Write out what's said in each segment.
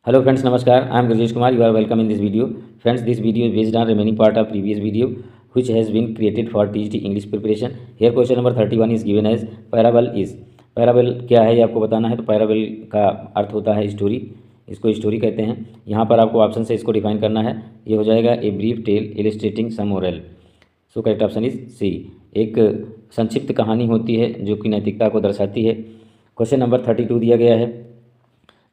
Hello friends, Namaskar. I am Gurjesh Kumar. You are welcome in this video. Friends, this video is based on remaining part of previous video which has been created for TGT English preparation. Here question number 31 is given as parable is. Parable क्या है ये आपको बताना है। तो parable का अर्थ होता है स्टोरी, इसको स्टोरी कहते हैं। यहाँ पर आपको ऑप्शन से इसको डिफाइन करना है। ये हो जाएगा a brief tale illustrating some moral. So correct option is C. एक संक्षिप्त कहानी होती है जो कि नैतिकता को दर्शाती है। क्वेश्चन नंबर 32 दिया गया है।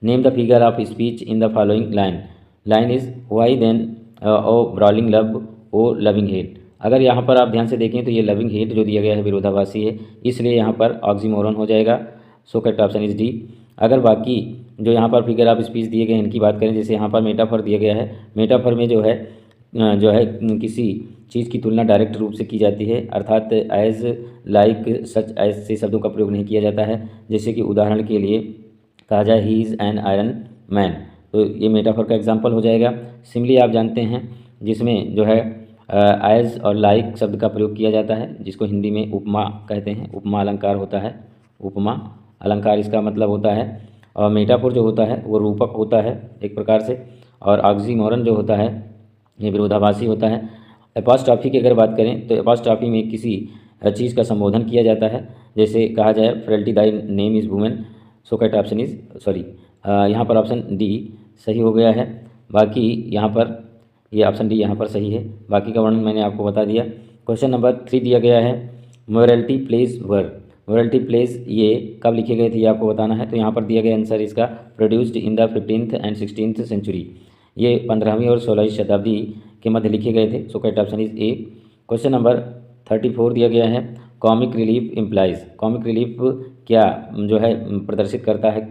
Name the figure of speech in the following line. Line is why then O brawling love O loving hate. अगर यहाँ पर आप ध्यान से देखें तो ये लविंग हेट जो दिया गया है विरोधाभासी है, इसलिए यहाँ पर ऑक्सीमोरन हो जाएगा। सो करेक्ट ऑप्शन इज डी। अगर बाकी जो यहाँ पर फिगर ऑफ स्पीच दिए गए हैं इनकी बात करें, जैसे यहाँ पर मेटाफर दिया गया है, मेटाफर में जो है किसी चीज़ की तुलना डायरेक्ट रूप से की जाती है, अर्थात एज लाइक सच ऐसे शब्दों का प्रयोग नहीं किया जाता है। जैसे कि उदाहरण के लिए कहा जाए he is an iron man, तो ये मेटाफर का एग्जांपल हो जाएगा। सिमिली आप जानते हैं जिसमें जो है एज और लाइक शब्द का प्रयोग किया जाता है, जिसको हिंदी में उपमा कहते हैं। उपमा अलंकार होता है, उपमा अलंकार इसका मतलब होता है। और मेटाफोर जो होता है वो रूपक होता है एक प्रकार से, और ऑक्सीमोरन जो होता है ये विरोधाभासी होता है। एपॉस्ट्रॉफी की अगर बात करें तो एपॉस्ट्रॉफी में किसी चीज़ का संबोधन किया जाता है, जैसे कहा जाए frailty Dai name is women. So correct option is sorry, यहाँ पर ऑप्शन डी सही हो गया है। बाकी यहाँ पर ये ऑप्शन डी यहाँ पर सही है। बाकी का वर्णन मैंने आपको बता दिया। क्वेश्चन नंबर 3 दिया गया है मोरलिटी प्लेज वर। मोरलिटी प्लेज ये कब लिखे गए थे ये आपको बताना है। तो यहाँ पर दिया गया आंसर इसका produced in the 15th and 16th century. ये 15वीं और 16वीं शताब्दी के मध्य लिखे गए थे। सो correct option is A. Question number 34 दिया गया है comic relief implies. Comic relief क्या जो है प्रदर्शित करता है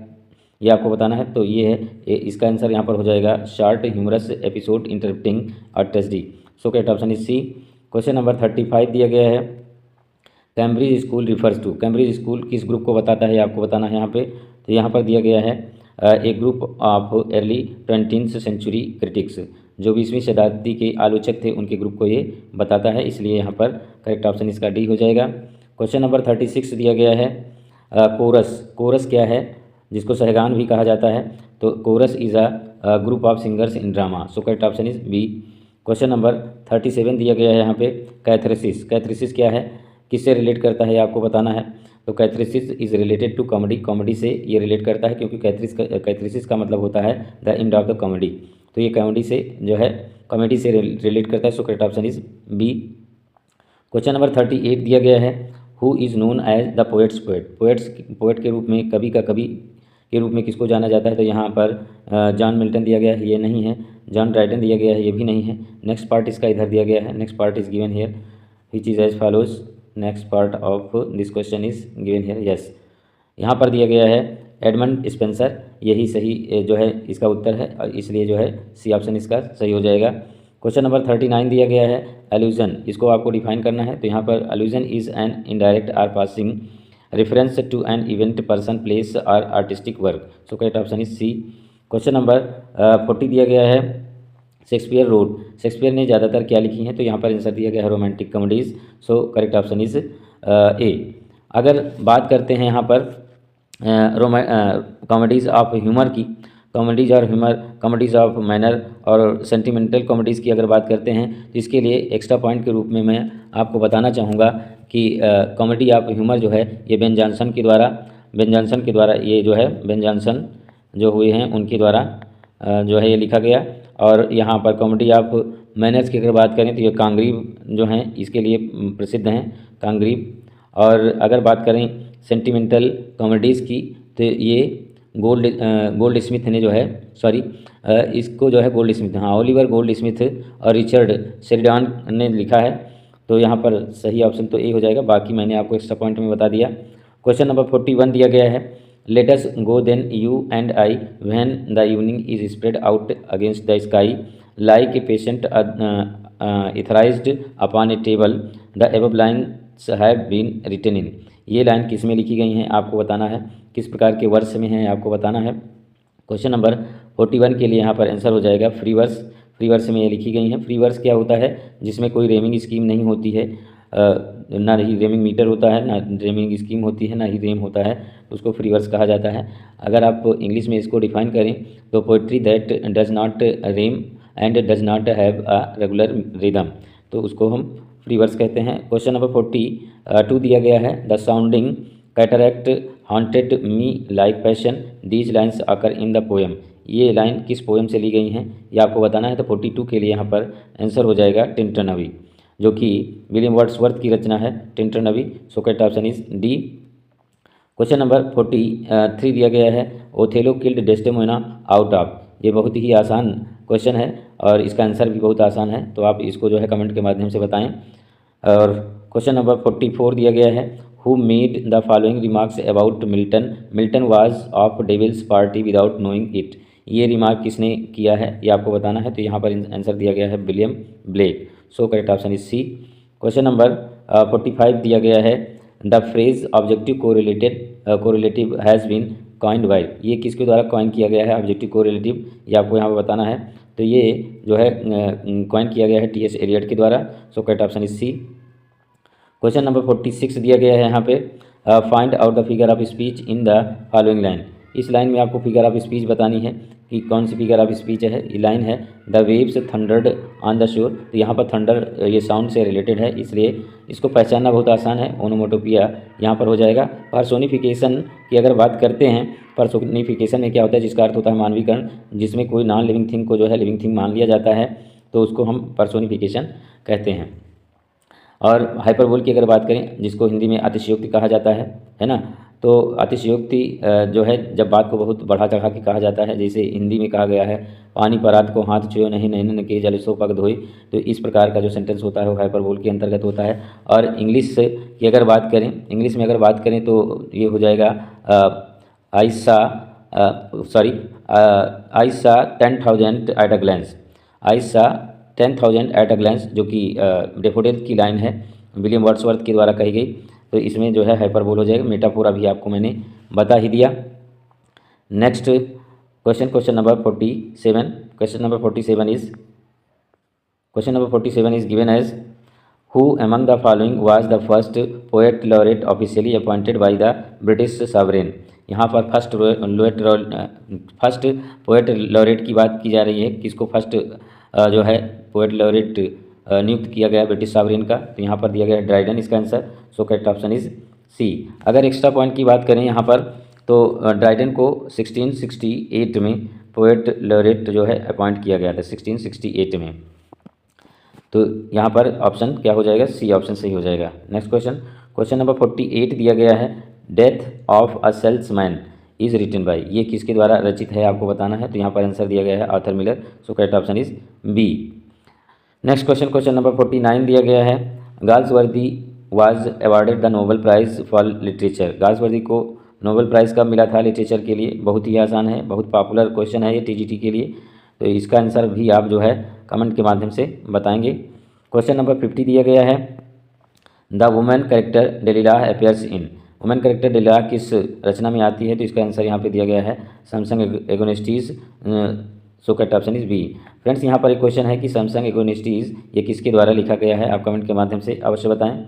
ये आपको बताना है। तो ये है इसका आंसर यहाँ पर हो जाएगा short humorous episode interrupting a tragedy. So correct option is C. Question number 35 दिया गया है Cambridge school refers to. Cambridge school किस ग्रुप को बताता है ये आपको बताना है यहाँ पे। तो यहाँ पर दिया गया है a group of early 20th century critics. जो 20वीं शताब्दी के आलोचक थे उनके ग्रुप को ये बताता है, इसलिए यहाँ पर करेक्ट ऑप्शन इसका डी हो जाएगा। क्वेश्चन नंबर 36 दिया गया है कोरस। कोरस क्या है जिसको सहगान भी कहा जाता है। तो chorus is a group of singers in drama. So correct option is B. Question number 37 दिया गया है यहाँ पे कैथरेसिस। कैथरेसिस क्या है, किससे रिलेट करता है आपको बताना है। तो catharsis is related to comedy. Comedy से ये रिलेट करता है क्योंकि कैथरेसिस का मतलब होता है the end of the comedy. तो ये कॉमेडी से जो है कॉमेडी से रिलेट करता है। So correct option is B. Question number 38 दिया गया है who is known as the poet's poet. Poet के रूप में कवि का कवि के रूप में किसको जाना जाता है। तो यहाँ पर जॉन मिल्टन दिया गया है, ये नहीं है। जॉन ड्राइडन दिया गया है, ये भी नहीं है। नेक्स्ट पार्ट इसका इधर दिया गया है। Next part is given here which is as follows. Next part of this question is given here yes. यहाँ पर दिया गया है एडमंड स्पेंसर, यही सही जो है इसका उत्तर है, और इसलिए जो है सी ऑप्शन इसका सही हो जाएगा। क्वेश्चन नंबर 39 दिया गया है एल्यूजन। इसको आपको डिफाइन करना है। तो यहाँ पर allusion is an indirect or passing reference to an event person place और artistic work. So correct option is C. Question number 40 दिया गया है शेक्सपियर रोड। शेक्सपियर ने ज़्यादातर क्या लिखी हैं। तो यहाँ पर आंसर दिया गया है romantic comedies. So correct option is ए। अगर बात करते हैं यहाँ पर कॉमेडीज़ ऑफ ह्यूमर की, कॉमेडीज़ और ह्यूमर, कॉमेडीज़ ऑफ मैनर और सेंटिमेंटल कॉमेडीज़ की अगर बात करते हैं तो इसके लिए एक्स्ट्रा पॉइंट के रूप में मैं आपको बताना चाहूँगा कि कॉमेडी ऑफ ह्यूमर जो है ये बेन जॉनसन के द्वारा ये जो है बेन जॉनसन जो हुए हैं उनके द्वारा जो है ये लिखा गया। और यहाँ पर कॉमेडी ऑफ मैनर्स की अगर बात करें तो ये कांग्रीव जो हैं इसके लिए प्रसिद्ध हैं, कांग्रीव। और अगर बात करें सेंटिमेंटल कॉमेडीज़ की तो ये गोल्ड स्मिथ ने जो है इसको जो है गोल्ड स्मिथ, हाँ ओलिवर गोल्ड स्मिथ और रिचर्ड शेरिडान ने लिखा है। तो यहाँ पर सही ऑप्शन तो ए हो जाएगा। बाकी मैंने आपको एक्स्ट्रा पॉइंट में बता दिया। क्वेश्चन नंबर 41 दिया गया है let us go then you and I when the evening is spread out against the sky like a patient etherised upon a table the above lines have been written in. ये line किस में लिखी गई हैं आपको बताना है, किस प्रकार के वर्ष में हैं आपको बताना है। क्वेश्चन नंबर 41 के लिए यहाँ पर आंसर हो जाएगा फ्री वर्स। फ्री वर्स में ये लिखी गई हैं। फ्री वर्स क्या होता है, जिसमें कोई रेमिंग स्कीम नहीं होती है, ना ही रेमिंग मीटर होता है, ना रेमिंग स्कीम होती है, ना ही रेम होता है, तो उसको फ्री वर्स कहा जाता है। अगर आप इंग्लिश में इसको डिफाइन करें तो poetry that does not rhyme and does not have a regular rhythm, तो उसको हम फ्री वर्स कहते हैं। क्वेश्चन नंबर 42 दिया गया है, the sounding cataract haunted me like passion, these lines आकर इन द पोएम। ये लाइन किस पोएम से ली गई हैं ये आपको बताना है। तो 42 के लिए यहाँ पर आंसर हो जाएगा टिंटरनबी, जो कि विलियम वर्ड्सवर्थ की रचना है Tintern Abbey. So correct option is D. Question number 43 दिया गया है, Othello killed Desdemona out of. ये बहुत ही आसान क्वेश्चन है और इसका आंसर भी बहुत आसान है, तो आप इसको जो है कमेंट के माध्यम से बताएं। और क्वेश्चन नंबर 44 दिया गया है, who made the following remarks about Milton, Milton was of devil's party without knowing it. ये रिमार्क किसने किया है ये आपको बताना है। तो यहाँ पर आंसर दिया गया है William Blake. So correct option is C. Question number 45 दिया गया है, the phrase objective correlative has been coined by. ये किसके द्वारा कॉइन किया गया है ऑब्जेक्टिव कोरिलेटिव, ये आपको यहाँ पर बताना है। तो ये जो है कॉइन किया गया है टी.एस. एलियट के द्वारा। So correct option is C. Question number 46 दिया गया है यहाँ पे, find out the figure of speech in the following line. इस लाइन में आपको फिगर ऑफ स्पीच बतानी है कि कौन सी फिगर ऑफ स्पीच है। ये लाइन है, the waves thundered on the shore. तो यहाँ पर थंडर ये साउंड से रिलेटेड है, इसलिए इसको पहचानना बहुत आसान है, ओनोमोटोपिया यहाँ पर हो जाएगा। पर्सोनिफिकेशन की अगर बात करते हैं, पर्सोनिफिकेशन में क्या होता है, जिसका अर्थ होता है मानवीकरण, जिसमें कोई नॉन लिविंग थिंग को जो है लिविंग थिंग मान लिया जाता है, तो उसको हम पर्सोनिफिकेशन कहते हैं। और हाइपरबोल की अगर बात करें, जिसको हिंदी में अतिशयोक्ति कहा जाता है ना, तो अतिशयोक्ति जो है जब बात को बहुत बढ़ा चढ़ा के कहा जाता है, जैसे हिंदी में कहा गया है, पानी परात को हाथ छुओ नहीं नैनन के जल सो पग धोए। तो इस प्रकार का जो सेंटेंस होता है वो हाइपरबोल के अंतर्गत होता है। और इंग्लिश की अगर बात करें, इंग्लिश में अगर बात करें तो ये हो जाएगा आई सा 10,000 एट अ ग्लैंस। आई सा 10,000 एट अ ग्लैंस, जो कि डेफोडिल की लाइन है, विलियम वर्ड्सवर्थ के द्वारा कही गई। तो इसमें जो है हाइपरबोल हो जाएगा। मेटाफोर अभी आपको मैंने बता ही दिया। Next question number 47। Question number 47 is given as, who among the following was the first poet laureate officially appointed by the British sovereign. यहाँ पर फर्स्ट पोएट लॉरेट की बात की जा रही है, किसको फर्स्ट जो है पोएट लॉरेट नियुक्त किया गया ब्रिटिश सॉवरेन का। तो यहाँ पर दिया गया है ड्राइडन, इसका answer. So correct option is C. अगर एक्स्ट्रा पॉइंट की बात करें यहाँ पर, तो ड्राइडन को 1668 में पोएट लॉरेट जो है अपॉइंट किया गया था, 1668 में। तो यहाँ पर ऑप्शन क्या हो जाएगा, सी ऑप्शन सही हो जाएगा। नेक्स्ट क्वेश्चन नंबर 48 दिया गया है, death of a salesman is written by. ये किसके द्वारा रचित है आपको बताना है। तो यहाँ पर आंसर दिया गया है Arthur Miller. So correct option is B. Next question number 49 दिया गया है, Galsworthy was awarded the Nobel prize for literature. Galsworthy को नोबेल प्राइज़ कब मिला था लिटरेचर के लिए। बहुत ही आसान है, बहुत पॉपुलर क्वेश्चन है ये टीजीटी के लिए। तो इसका आंसर भी आप जो है कमेंट के माध्यम से बताएंगे। क्वेश्चन नंबर 50 दिया गया है, the women character Delilah appears in. Women character Delilah किस रचना में आती है। तो इसका आंसर यहाँ पे दिया गया है Samson Agonistes. So correct option is B. Friends, यहाँ पर एक क्वेश्चन है कि सैमसंग एगोनिस्टीज ये किसके द्वारा लिखा गया है, आप कमेंट के माध्यम से अवश्य बताएं।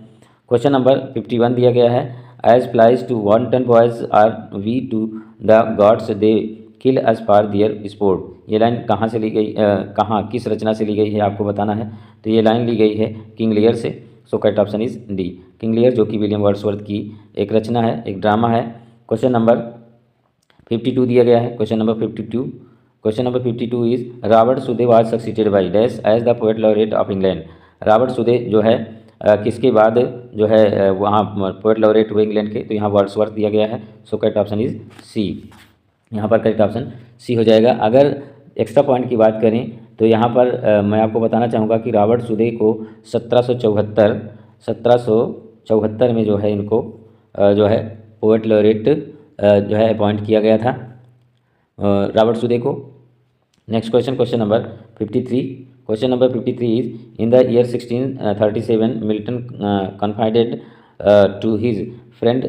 क्वेश्चन नंबर 51 दिया गया है, as flies to wanton boys are we to the gods they kill us for their sport. ये लाइन कहाँ से ली गई, कहाँ किस रचना से ली गई है आपको बताना है। तो ये लाइन ली गई है किंग लियर से। सो correct option is D, King Lear, जो कि विलियम वर्ड्सवर्थ की एक रचना है, एक ड्रामा है। क्वेश्चन नंबर 52 दिया गया है। Question number 52 is, Robert Southey was succeeded by dash as the poet laureate of England. Robert Southey जो है किसके बाद जो है वहाँ पोएट लॉरेट हुए इंग्लैंड के। तो यहाँ वर्ड्सवर्थ दिया गया है। So correct option is C. यहाँ पर करेक्ट ऑप्शन सी हो जाएगा। अगर एक्स्ट्रा पॉइंट की बात करें तो यहाँ पर मैं आपको बताना चाहूँगा कि रॉबर्ट सुदे को 1774 में जो है इनको जो है पोएट लॉरेट जो है अपॉइंट किया गया था रॉबर्ट सुदे को। Next question number 53। Question number 53 is, in the year 1637 Milton confided to his friend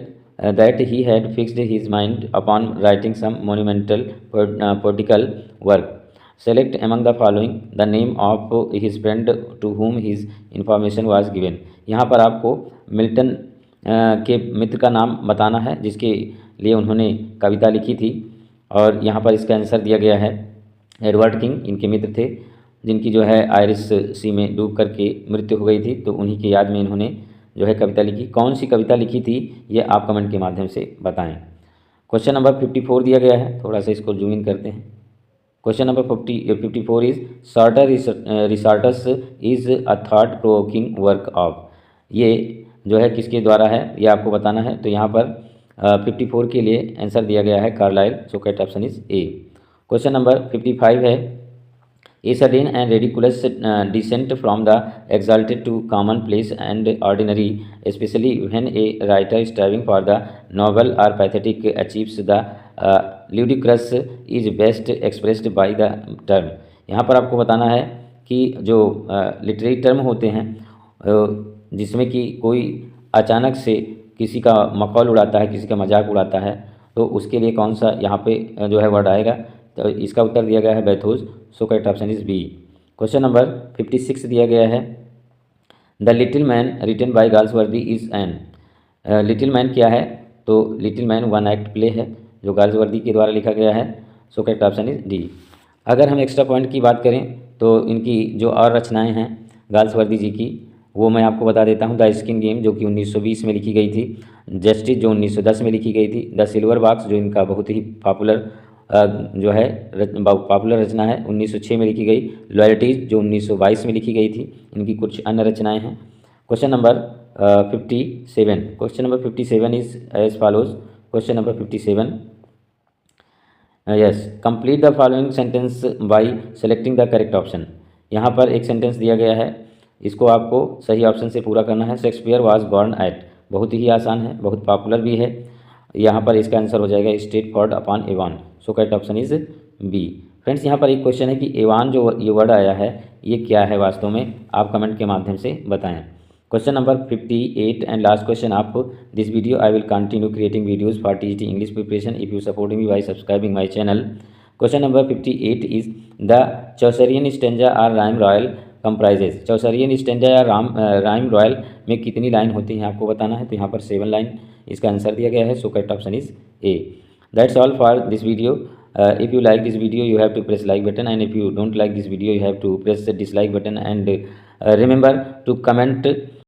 that he had fixed his mind upon writing some monumental poetical work. Select among the following the name of his friend to whom his information was given। यहाँ पर आपको Milton के मित्र का नाम बताना है जिसके लिए उन्होंने कविता लिखी थी, और यहाँ पर इसका आंसर दिया गया है एडवर्ड किंग इनके मित्र थे, जिनकी जो है आयरिश सी में डूब करके मृत्यु हो गई थी, तो उन्हीं की याद में इन्होंने जो है कविता लिखी। कौन सी कविता लिखी थी ये आप कमेंट के माध्यम से बताएं। क्वेश्चन नंबर 54 दिया गया है, थोड़ा सा इसको जूम इन करते हैं। Question number 54 is shorter resorts is a thought provoking work of. ये जो है किसके द्वारा है ये आपको बताना है। तो यहाँ पर 54 के लिए आंसर दिया गया है Carlyle, so correct option is A. Question number 55 है A sudden and ridiculous descent from the exalted to commonplace and ordinary, especially when a writer striving for the novel or pathetic achieves the ludicrous, is best expressed by the term। यहाँ पर आपको बताना है कि जो literary term होते हैं जिसमें कि कोई अचानक से किसी का मखौल उड़ाता है, किसी का मजाक उड़ाता है, तो उसके लिए कौन सा यहाँ पे जो है वर्ड आएगा। तो इसका उत्तर दिया गया है bathos, so correct option is B. Question number 56 दिया गया है the little man written by Galsworthy is an. Little man क्या है, तो little man one act play है जो गाल्सवर्दी के द्वारा लिखा गया है, so correct option is D. अगर हम एक्स्ट्रा पॉइंट की बात करें तो इनकी जो और रचनाएं हैं गाल्सवर्दी जी की वो मैं आपको बता देता हूँ। द स्किन गेम जो कि 1920 में लिखी गई थी, जस्टिस जो 1910 में लिखी गई थी, द सिल्वर बॉक्स जो इनका बहुत ही पॉपुलर जो है पॉपुलर रचना है 1906 में लिखी गई, लॉयल्टीज जो 1922 में लिखी गई थी। इनकी कुछ अन्य रचनाएं हैं। Question number 57, question number 57 is as follows. Question number 57, yes, complete the following sentence by selecting the correct option. यहाँ पर एक सेंटेंस दिया गया है, इसको आपको सही ऑप्शन से पूरा करना है। शेक्सपियर वाज बॉर्न एट, बहुत ही आसान है, बहुत पॉपुलर भी है। यहाँ पर इसका आंसर हो जाएगा Stratford upon Avon, so correct option is B. Friends यहाँ पर एक क्वेश्चन है कि एवान जो ये वर्ड आया है ये क्या है वास्तव में, आप कमेंट के माध्यम से बताएं। Question number 58 and last question of this video, I will continue creating videos for TGT English preparation if you support me by subscribing my channel. Question number 58 is the Chaucerian stanza or rhyme royal comprises. Chaucerian stanza या rhyme royal में कितनी line होती हैं आपको बताना है। तो यहाँ पर 7 लाइन इसका आंसर दिया गया है, so correct option is A. That's all for this video. If you like this video you have to press like button, and if you don't like this video you have to press the dislike button, and remember to comment